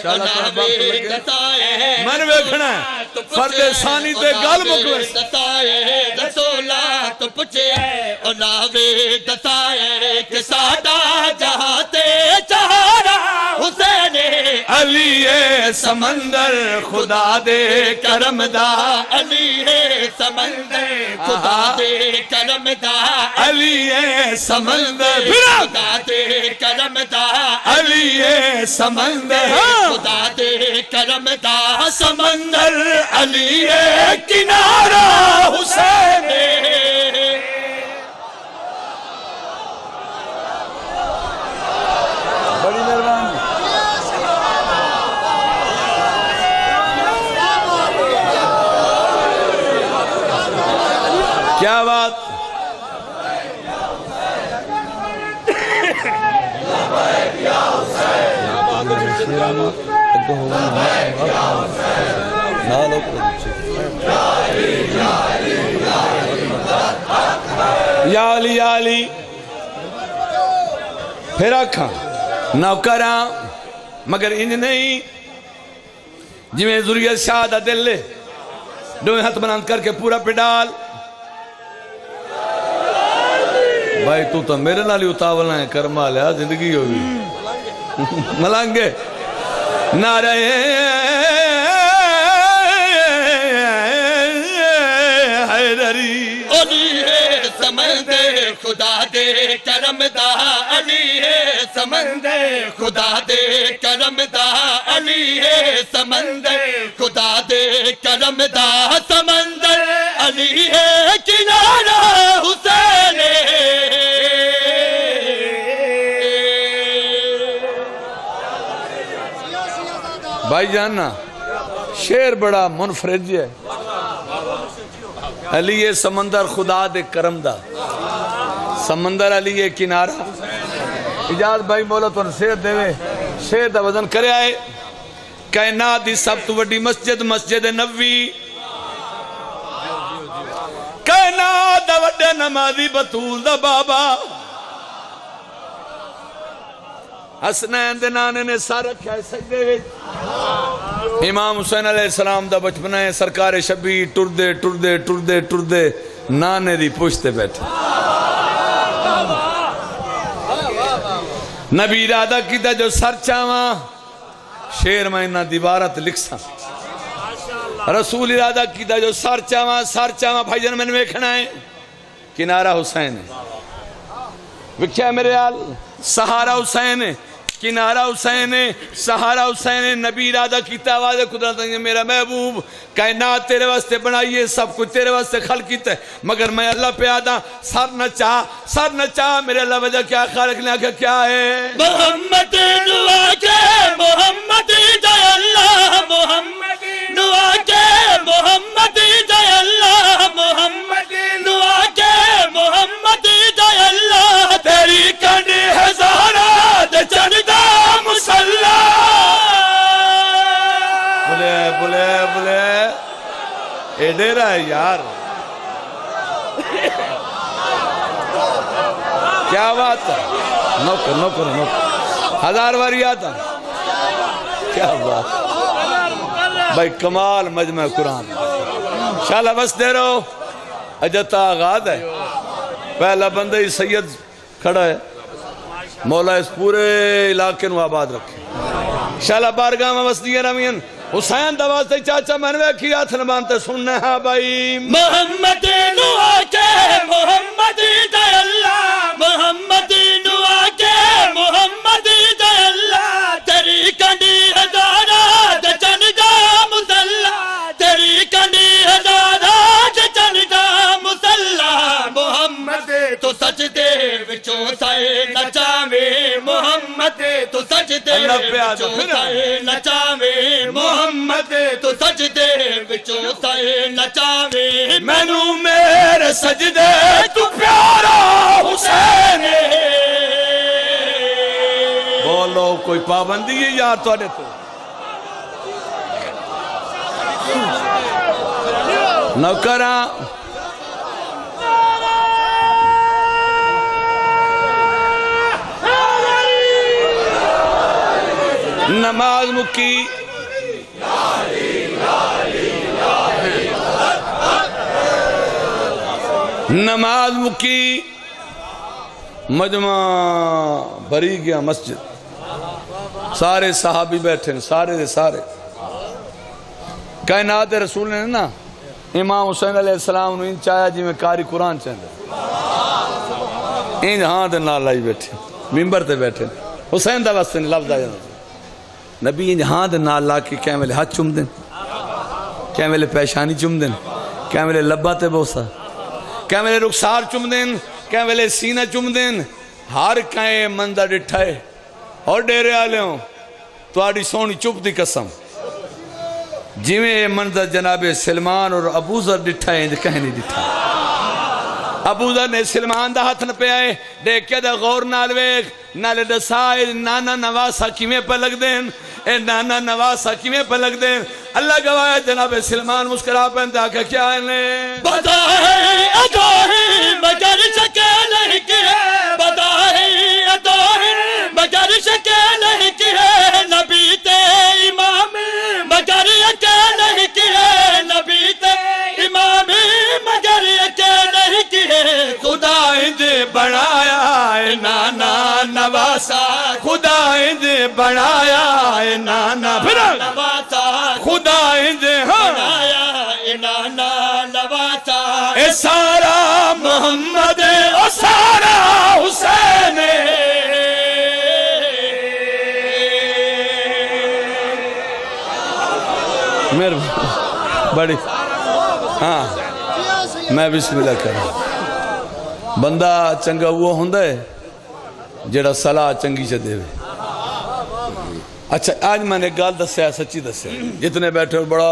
ناوے دتائے من ویکھنا فرد ثانی تے گل مکوے دتائے رسولہ تو پچھے ناوے دتائے کہ ساڈا جہاں تے چہارا حسین علی سمندر خدا دے کرم دا علی سمندر خدا دے کرم دا علی سمندر خدا دے کرم دا علی سمندر خدا دے کرم دا سمندر علی کنارہ حسین بڑی مہربانی کیا بات یا علی یا علی پھر آکھاں نوکراں مگر انج نہیں جی میں ذریعہ شاہ دا دل لے دو ہاتھ بناند کر کے پورا پڈال بھائی تو میرے نالی اتاولنا ہے کرما لیا زندگی ہوگی ملانگے نعرہ حیدری علی سمندر خدا دے کرم دا علی سمندر خدا دے کرم دا علی سمندر خدا دے کرم دا سمندر علی کنارہ حسین بھائی جاننا شعر بڑا منفرد ہے علی سمندر خدا دے کرم دا سمندر علی کنارہ اجاز بھائی مولا تو شعر دے وے شعر دا وزن کرے آئے کائنات دی سب تو وڈی مسجد مسجد نبوی کائنات دا وڈا نمازی بطول دا بابا حسنین دے نانے نے سار رکھا ہے سجدے وے امام حسین علیہ السلام دا بچپنا ہے سرکار شبی ٹردے ٹردے ٹردے ٹردے نانے دی پوچھتے بیٹھے نبی ارادہ کیتا جو سر چاواں شیر میں انہا دیوارت لکھ سا رسول ارادہ کیتا جو سر چاواں بھائی جن میں نے ویکھنا ہے کنارہ حسین ہے وکھیا میرے آل سہارا حسین ہے کنارہ حسین ہے سہارا حسین ہے نبی ارادہ کیتا آواز قدرت ہے میرا محبوب کائنات تیرے واسطے بنائیے سب کچھ تیرے واسطے خلق کیتا ہے مگر میں اللہ پہ آدھا سر نہ چاہ میرے اللہ وجہ کیا خالق نے آگے کیا ہے محمد نوا کے محمد جے اللہ محمد نوا کے محمد جے اللہ محمد نوا کے محمد جے اللہ تیری کنڈی ہزارات چندہ مسلح بلے اے ڈیرہ ہے یار کیا بات ہے نوکر ہزار واری آتا کیا بات بھائی کمال مجمع قرآن شاءاللہ بس دے رہو اجتا آغاد ہے پہلا بندہ ہی سید کھڑا ہے مولا اس پورے علاقے نو آباد رکھے شاءاللہ بارگاہ میں بس دیئے نمین حسین دواستے چاچا منوے کی ہاتھ نبانتے سننے ہاں بھائی محمد نوا کے محمد جے اللہ محمد نوا کے محمد جے اللہ تیری کنڈی ہزارات چندہ مسلح تیری کنڈی ہزارات چندہ مسلح محمد تو سجدے وچوں سائے نچاویں محمد تو سجدے وچوں سائے نچاویں محمد تو سجدے وچوں سائے نچاویں مینو میرے سجدے تو پیارا حسین بولو کوئی پابندی ہے یار تو آنے تو نوکراں نماز مکی نماز مکی مجمع بھری گیا مسجد سارے صحابی بیٹھے ہیں سارے دے سارے کائنات رسول نے نا امام حسین علیہ السلام نے ان چاہیا جی میں کاری قرآن چاہتا ان ہاں دے نال لائی بیٹھے ممبر تے بیٹھے حسین دا واسطے لفظ آ جانا نبی ان ہاں دے نال لا کے کہیں ویلے ہاتھ چم دیں کہیں ویلے پیشانی چم دیں کہیں ویلے لبا تے بوسا کہیں ویلے رخسار چم دیں کہیں ویلے سینہ چم دیں ہر کہیں مندہ ڈٹھائے اور ڈیرے آلے ہوں تو آڑی سونی چپ دی قسم جیویں منظر جناب سلمان اور ابو ذر ڈٹھائے کہیں نہیں ڈٹھائے ابو ذر نے سلمان دا ہاتھ نہ پہ آئے دیکھے دا غور نالویک نالے دسائے نانا نواسا کیویں پہ لگ دیں اے نانا نواسا کیویں پہ لگ دیں اللہ گواہ جناب سلمان مسکرا پہنتا کہ کیا ہے بدائی ادوہی مگر شکے نہیں کیے بدائی ادوہی مگر شکے نہیں کیے نبی تے امام مگر یکے نہیں کیے نبی تے امام مگر یکے نہیں کیے خدا انج بنایا ہے نانا نواسا خدا انج بنایا ہے نانا نواسا خدا انج بنایا ہے نانا نواسا اے سارا محمد او سارا حسین میرے بڑی ہاں میں بسم اللہ کروں بندہ چنگا وہ ہوندہ ہے جڑا صلاح چنگی سے دے اچھا آج میں نے گال دسیا سچی دسیا جتنے بیٹھے بڑا